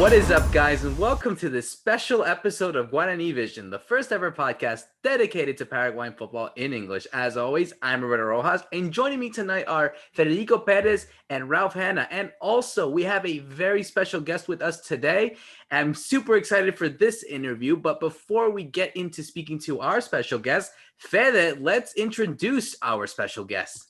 What is up, guys, and welcome to this special episode of Guarani Vision, the first ever podcast dedicated to Paraguayan football in English. As always, I'm Roberto Rojas, and joining me tonight are Federico Perez and Ralph Hanna. And also, we have a very special guest with us today. I'm super excited for this interview, but before we get into speaking to our special guest, Fede, let's introduce our special guest.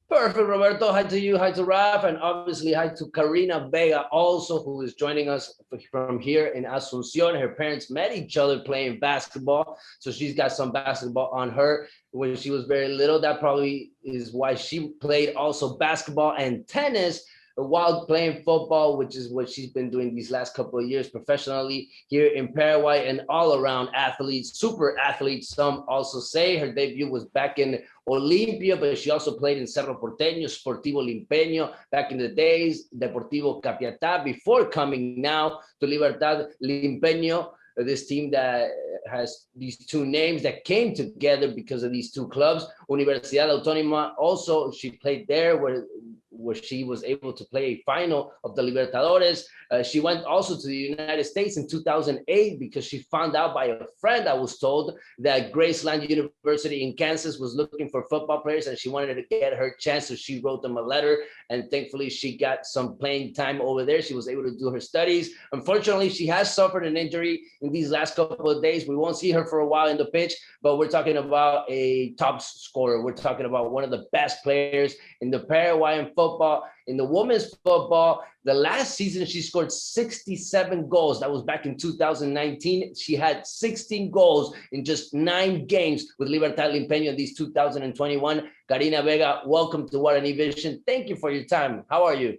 Perfect, Roberto. Hi to you, hi to Raf, and obviously hi to Karina Vega also, who is joining us from here in Asunción. Her parents met each other playing basketball, so she's got some basketball on her when she was very little. That probably is why she played also basketball and tennis while playing football, which is what she's been doing these last couple of years professionally here in Paraguay, and all around athletes, super athletes. Some also say her debut was back in Olympia, but she also played in Cerro Porteño, Sportivo Limpeño back in the days, Deportivo Capiatá, before coming now to Libertad Limpeño, this team that has these two names that came together because of these two clubs. Universidad Autónoma, also she played there where she was able to play a final of the Libertadores. She went also to the United States in 2008 because she found out by a friend, I was told, that Graceland University in Kansas was looking for football players and she wanted to get her chance. So she wrote them a letter, and thankfully she got some playing time over there. She was able to do her studies. Unfortunately, she has suffered an injury in these last couple of days. We won't see her for a while in the pitch, but we're talking about a top scorer. We're talking about one of the best players in the Paraguayan football. In the women's football, the last season she scored 67 goals. That was back in 2019. She had 16 goals in just 9 games with Libertad Limpeño in these 2021. Karina Vega, welcome to Guarani Vision. Thank you for your time. How are you?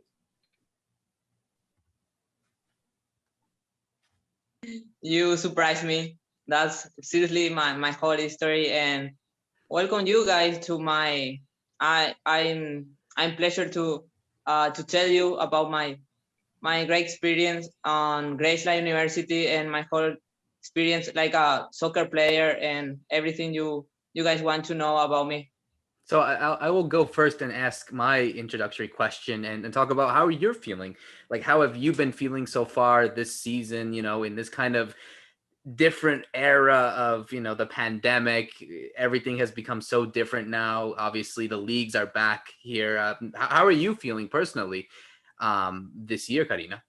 You surprised me. That's seriously my whole history, and welcome you guys to my. I'm pleasure to tell you about my great experience on Graceland University and my whole experience like a soccer player and everything you guys want to know about me. So I will go first and ask my introductory question and talk about how you're feeling. Like, how have you been feeling so far this season, in this kind of different era of, the pandemic? Everything has become so different now. Obviously, the leagues are back here. How are you feeling personally this year, Karina?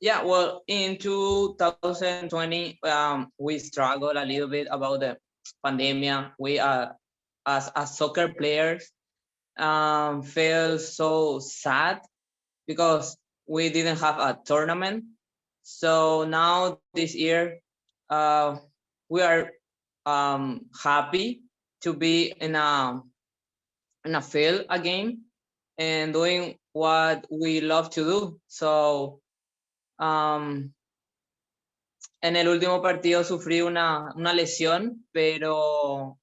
Yeah, well, in 2020, we struggled a little bit about the pandemic. We as soccer players felt so sad because we didn't have a tournament. So now this year, we are happy to be in a field again and doing what we love to do. So en el último partido sufrí una lesión, pero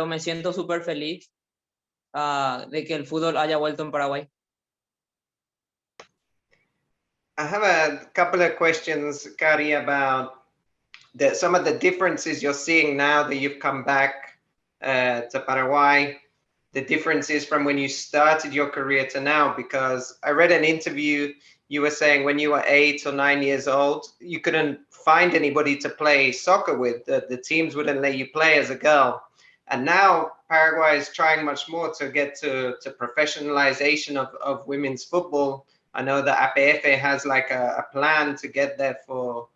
me siento súper feliz de que el fútbol haya vuelto en Paraguay. I have a couple of questions, Kari, about some of the differences you're seeing now that you've come back to Paraguay, the differences from when you started your career to now, because I read an interview, you were saying when you were 8 or 9 years old, you couldn't find anybody to play soccer with. The teams wouldn't let you play as a girl. And now Paraguay is trying much more to get to professionalization of women's football. I know the APF has like a plan to get there for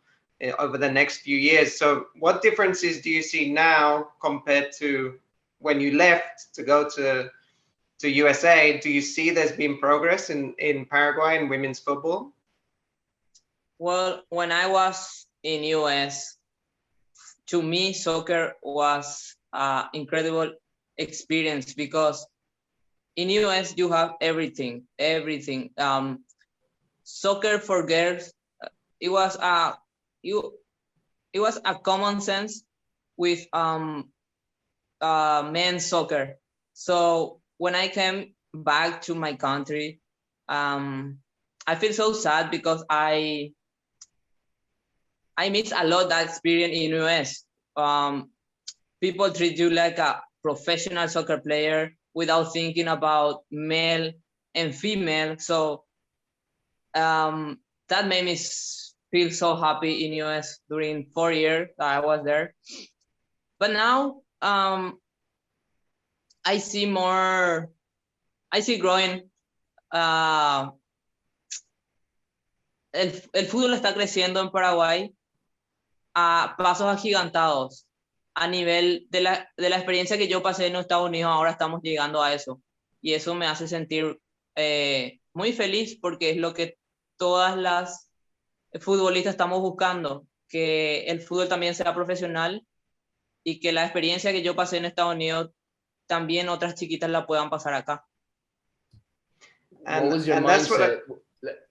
over the next few years. So what differences do you see now compared to when you left to go to USA? Do you see there's been progress in Paraguay in women's football? Well, when I was in US, to me, soccer was an incredible experience because in US you have everything. Soccer for girls, it was a common sense with men's soccer. So when I came back to my country, I feel so sad because I miss a lot that experience in US. People treat you like a professional soccer player without thinking about male and female. So that made me feel so happy in US during 4 years that I was there. But now I see growing. El fútbol está creciendo en Paraguay a pasos agigantados. A nivel de la experiencia que yo pasé en Estados Unidos, ahora estamos llegando a eso. Y eso me hace sentir muy feliz porque es lo que todas las futbolistas estamos buscando, que el fútbol también sea profesional y que la experiencia que yo pasé en Estados Unidos también otras chiquitas la puedan pasar acá. What was your mindset?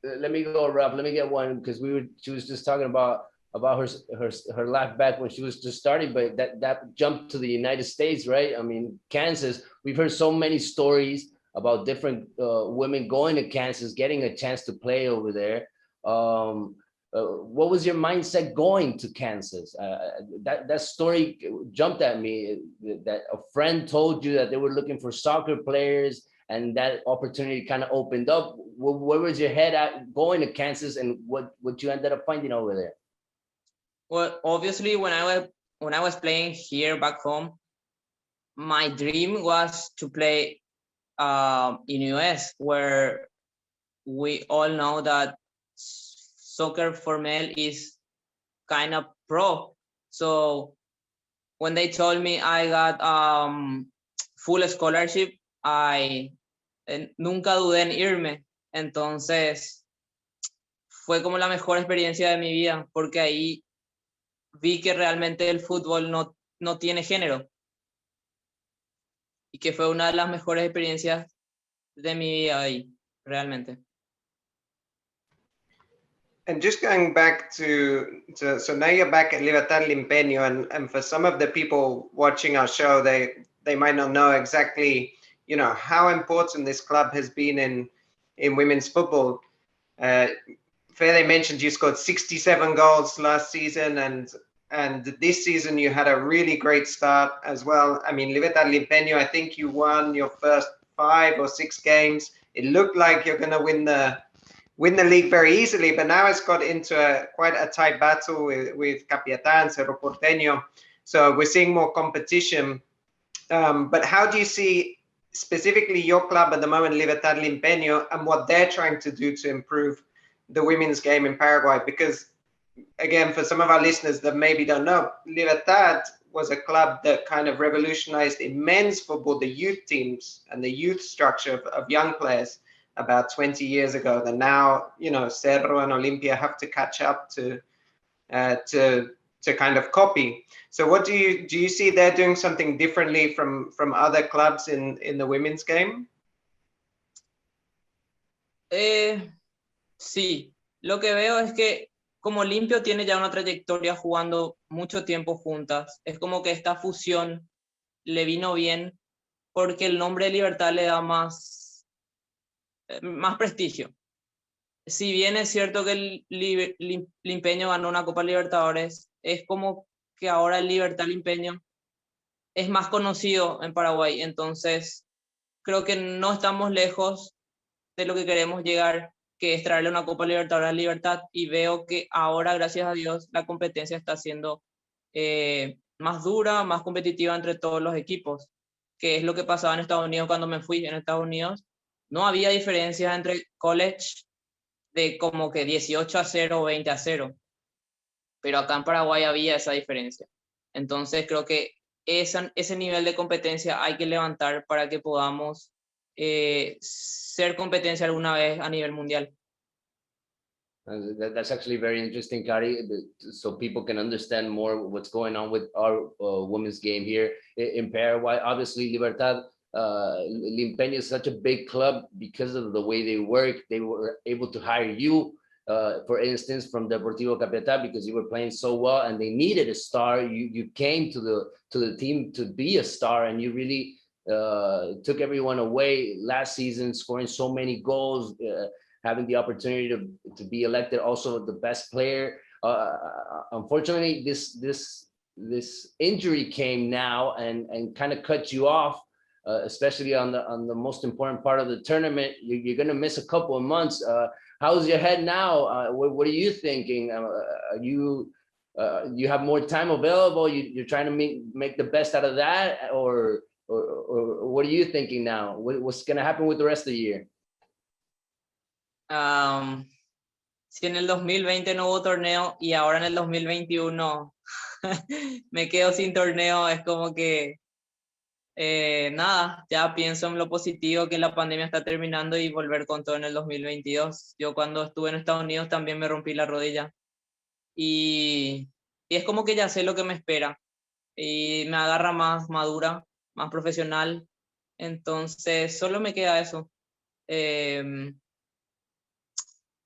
Let me go, Ralph. Let me get one because she was just talking about her life back when she was just starting, but that jump to the United States, right? I mean, Kansas. We've heard so many stories about different women going to Kansas, getting a chance to play over there. What was your mindset going to Kansas? That story jumped at me. That a friend told you that they were looking for soccer players, and that opportunity kind of opened up. Where was your head at going to Kansas, and what you ended up finding over there? Well, obviously, when I was playing here back home, my dream was to play in US, where we all know that soccer for male is kind of pro. So when they told me I got full scholarship, I nunca dudé en irme. Entonces fue como la mejor experiencia de mi vida, porque ahí vi que realmente el fútbol no tiene género y que fue una de las mejores experiencias de mi vida ahí, realmente. And just going back to so now you're back at Libertad Limpeño, and for some of the people watching our show, they might not know exactly, you know, how important this club has been in women's football. Fede mentioned you scored 67 goals last season, and this season you had a really great start as well. I mean, Libertad Limpeño, I think you won your first 5 or 6 games. It looked like you're going to win the league very easily, but now it's got into quite a tight battle with Capiatán, Cerro Porteño. So we're seeing more competition. But how do you see specifically your club at the moment, Libertad Limpeño, and what they're trying to do to improve the women's game in Paraguay? Because again, for some of our listeners that maybe don't know, Libertad was a club that kind of revolutionized in men's football, the youth teams and the youth structure of young players about 20 years ago. That now, you know, Cerro and Olimpia have to catch up to kind of copy. So what do you see they're doing something differently from other clubs in the women's game? Sí, lo que veo es que como Limpio tiene ya una trayectoria jugando mucho tiempo juntas, es como que esta fusión le vino bien porque el nombre de Libertad le da más prestigio. Si bien es cierto que el Limpeño ganó una Copa Libertadores, es como que ahora el Libertad Limpeño es más conocido en Paraguay, entonces creo que no estamos lejos de lo que queremos llegar, que es traerle una Copa Libertadores a Libertad, y veo que ahora, gracias a Dios, la competencia está siendo más dura, más competitiva entre todos los equipos, que es lo que pasaba en Estados Unidos cuando me fui. En Estados Unidos no había diferencias entre college de como que 18-0 o 20-0, pero acá en Paraguay había esa diferencia. Entonces creo que ese nivel de competencia hay que levantar para que podamos ser competencia alguna vez a nivel mundial. That's actually very interesting, Kari, so people can understand more what's going on with our women's game here in Paraguay. Obviously, Libertad Limpeño is such a big club because of the way they work. They were able to hire you, for instance, from Deportivo Capiatá because you were playing so well and they needed a star. You came to the team to be a star, and you really took everyone away last season, scoring so many goals, having the opportunity to be elected also the best player. Unfortunately, this injury came now and kind of cut you off especially on the most important part of the tournament. You're going to miss a couple of months. How's your head now? What are you thinking? You have more time available? You're trying to make the best out of that, or what are you thinking now? What's going to happen with the rest of the year? Si en el 2020 no hubo torneo y ahora en el 2021 me quedo sin torneo, es como que nada, ya pienso en lo positivo, que la pandemia está terminando y volver con todo en el 2022. Yo cuando estuve en Estados Unidos también me rompí la rodilla y es como que ya sé lo que me espera y me agarra más madura, más profesional. Entonces solo me queda eso.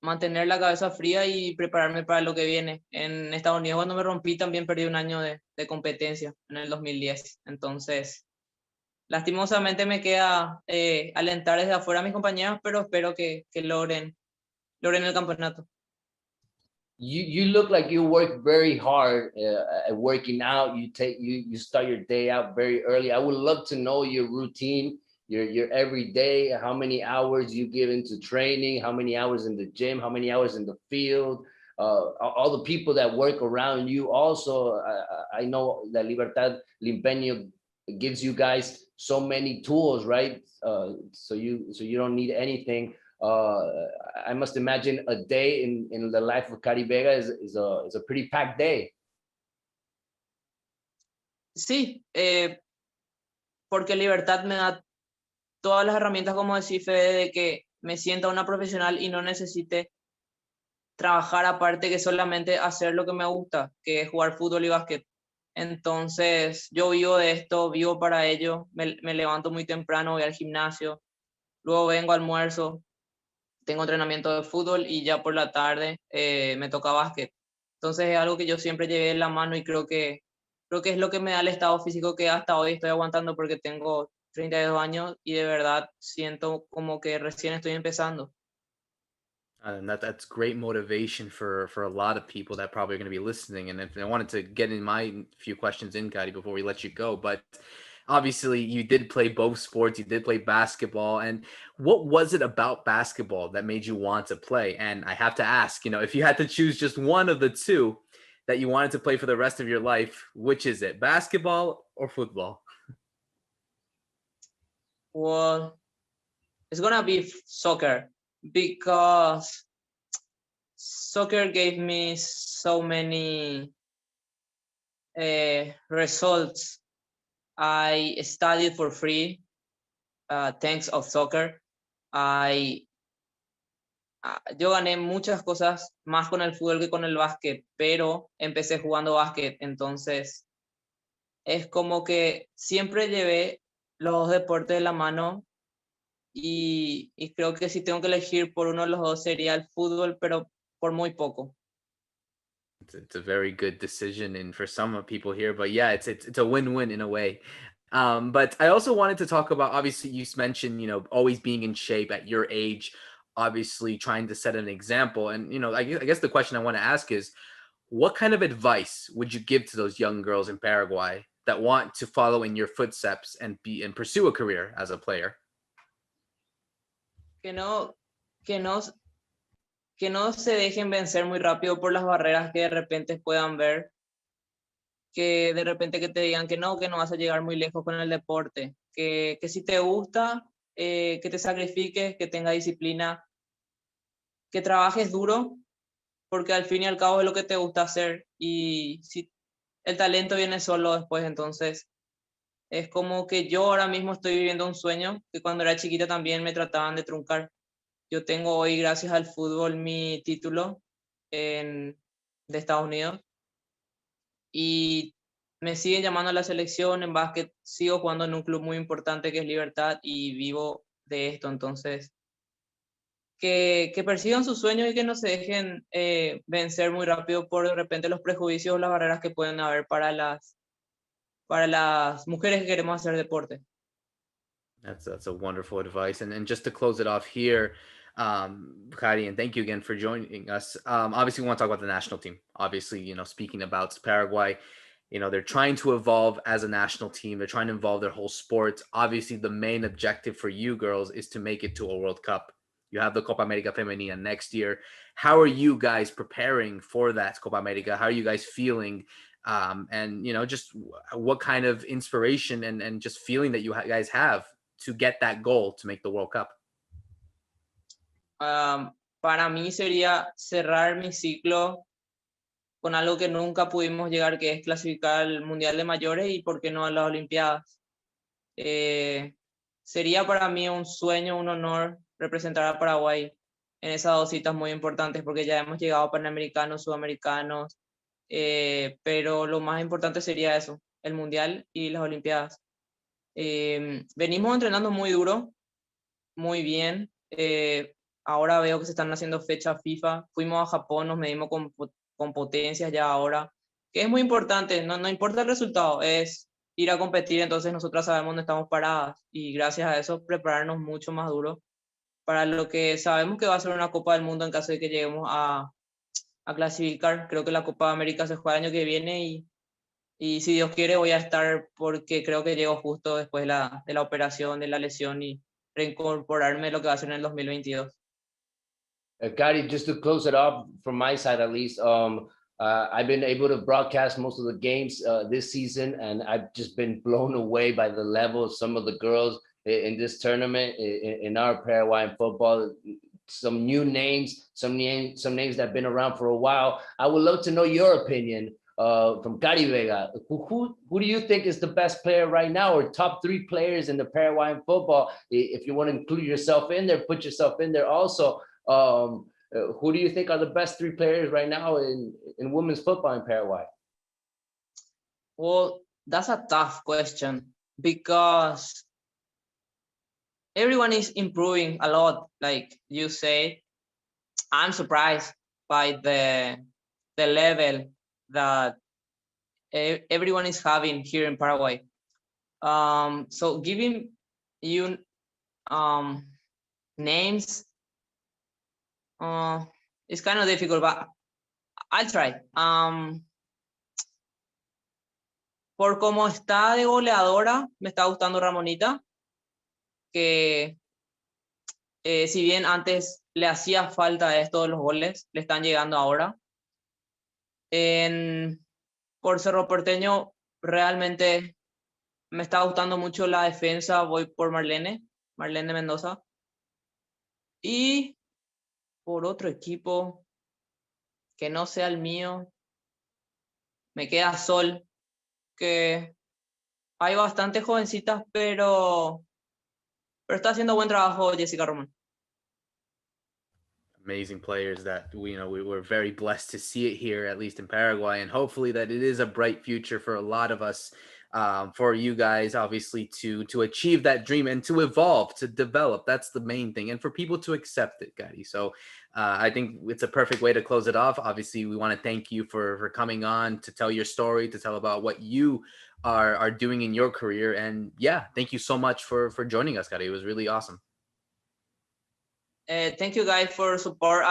Mantener la cabeza fría y prepararme para lo que viene. En Estados Unidos cuando me rompí también perdí un año de competencia en el 2010. Entonces, lastimosamente me queda alentar desde afuera a mis compañeros, pero espero que logren el campeonato. You look like you work very hard at working out. You start your day out very early. I would love to know your routine, your every day, how many hours you give into training, how many hours in the gym, how many hours in the field, all the people that work around you. Also, I know that Libertad Limpeño gives you guys so many tools, right? So you don't need anything. I must imagine a day in the life of Karina Vega is a pretty packed day. Sí, porque Libertad me da todas las herramientas, como decís, Fede, de que me sienta una profesional y no necesite trabajar aparte que solamente hacer lo que me gusta, que es jugar fútbol y básquet. Entonces, yo vivo de esto, vivo para ello, me levanto muy temprano, voy al gimnasio, luego vengo a almuerzo, tengo entrenamiento de fútbol y ya por la tarde me toca básquet. Entonces es algo que yo siempre llevé en la mano y creo que es lo que me da el estado físico que hasta hoy estoy aguantando porque tengo 32 años y de verdad siento como que recién estoy empezando. And that's great motivation for a lot of people that probably are going to be listening. And if I wanted to get in my few questions in, Gotti, before we let you go, but obviously you did play both sports. You did play basketball. And what was it about basketball that made you want to play? And I have to ask, if you had to choose just one of the two that you wanted to play for the rest of your life, which is it, basketball or football? Well, it's gonna be soccer because soccer gave me so many results. I studied for free thanks of soccer. Yo gané muchas cosas más con el fútbol que con el básquet, pero empecé jugando básquet, entonces es como que siempre llevé los dos deportes de la mano y creo que si tengo que elegir por uno de los dos sería el fútbol, pero por muy poco. It's a very good decision, and for some people here, but yeah, it's a win-win in a way. But I also wanted to talk about, obviously, you mentioned, always being in shape at your age, obviously trying to set an example. And, I guess the question I want to ask is, what kind of advice would you give to those young girls in Paraguay that want to follow in your footsteps and pursue a career as a player? Que no se dejen vencer muy rápido por las barreras que de repente puedan ver, que de repente que te digan que no vas a llegar muy lejos con el deporte, que si te gusta, que te sacrifiques, que tengas disciplina, que trabajes duro, porque al fin y al cabo es lo que te gusta hacer y si el talento viene solo después, entonces es como que yo ahora mismo estoy viviendo un sueño que cuando era chiquita también me trataban de truncar. Yo tengo hoy, gracias al fútbol, mi título de Estados Unidos y me siguen llamando a la selección en básquet. Sigo jugando en un club muy importante que es Libertad y vivo de esto. Entonces, que persigan sus sueños y que no se dejen vencer muy rápido por de repente los prejuicios o las barreras que pueden haber para las mujeres que queremos hacer deporte. That's a wonderful advice. And just to close it off here, Kari, and thank you again for joining us. Obviously, we want to talk about the national team. Obviously, speaking about Paraguay, they're trying to evolve as a national team. They're trying to involve their whole sport. Obviously, the main objective for you girls is to make it to a World Cup. You have the Copa America Femenina next year. How are you guys preparing for that Copa America? How are you guys feeling? And, just what kind of inspiration and just feeling that you guys have to get that goal to make the World Cup? Para mí sería cerrar mi ciclo con algo que nunca pudimos llegar, que es clasificar al Mundial de Mayores y, ¿por qué no, a las Olimpiadas? Sería para mí un sueño, un honor representar a Paraguay en esas dos citas muy importantes, porque ya hemos llegado a Panamericanos, Sudamericanos, pero lo más importante sería eso, el Mundial y las Olimpiadas. Venimos entrenando muy duro, muy bien. Ahora veo que se están haciendo fechas FIFA. Fuimos a Japón, nos medimos con potencias ya ahora, que es muy importante. No importa el resultado, es ir a competir. Entonces nosotras sabemos dónde estamos paradas y gracias a eso prepararnos mucho más duro para lo que sabemos que va a ser una Copa del Mundo en caso de que lleguemos a clasificar. Creo que la Copa América se juega el año que viene y si Dios quiere voy a estar, porque creo que llego justo después de la operación, de la lesión, y reincorporarme a lo que va a ser en el 2022. Gary, just to close it off from my side, at least, I've been able to broadcast most of the games this season, and I've just been blown away by the level of some of the girls in this tournament, in our Paraguayan football. Some new names, some names that have been around for a while. I would love to know your opinion from Karina Vega. Who do you think is the best player right now, or top 3 players in the Paraguayan football? If you want to include yourself in there, put yourself in there also. Who do you think are the best 3 players right now in women's football in Paraguay? Well, that's a tough question because everyone is improving a lot. Like you say, I'm surprised by the level that everyone is having here in Paraguay. So giving you names, it's kind of difficult, but I'll try. Por cómo está de goleadora, me está gustando Ramonita, que si bien antes le hacía falta esto de los goles, le están llegando ahora. Por Cerro Porteño, realmente me está gustando mucho la defensa, voy por Marlene Mendoza. Y por otro equipo que no sea el mío, me queda Sol, que hay bastantes jovencitas, pero está haciendo buen trabajo Jessica Román. Amazing players that we were very blessed to see it here, at least in Paraguay, and hopefully that it is a bright future for a lot of us, for you guys, obviously, to achieve that dream and to evolve, to develop. That's the main thing, and for people to accept it, Gary. So I think it's a perfect way to close it off. Obviously, we want to thank you for coming on to tell your story, to tell about what you are doing in your career, and yeah, thank you so much for joining us, Gary. It was really awesome. Thank you guys for support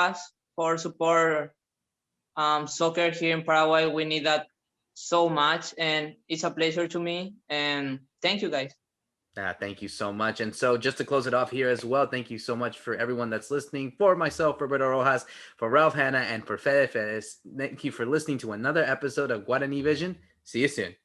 soccer here in Paraguay. We need that so much, and it's a pleasure to me, and thank you guys. Thank you so much. And so just to close it off here as well, thank you so much for everyone that's listening. For myself, Roberto Rojas, for Ralph Hanna, and for Perez, thank you for listening to another episode of Guarani Vision. See you soon.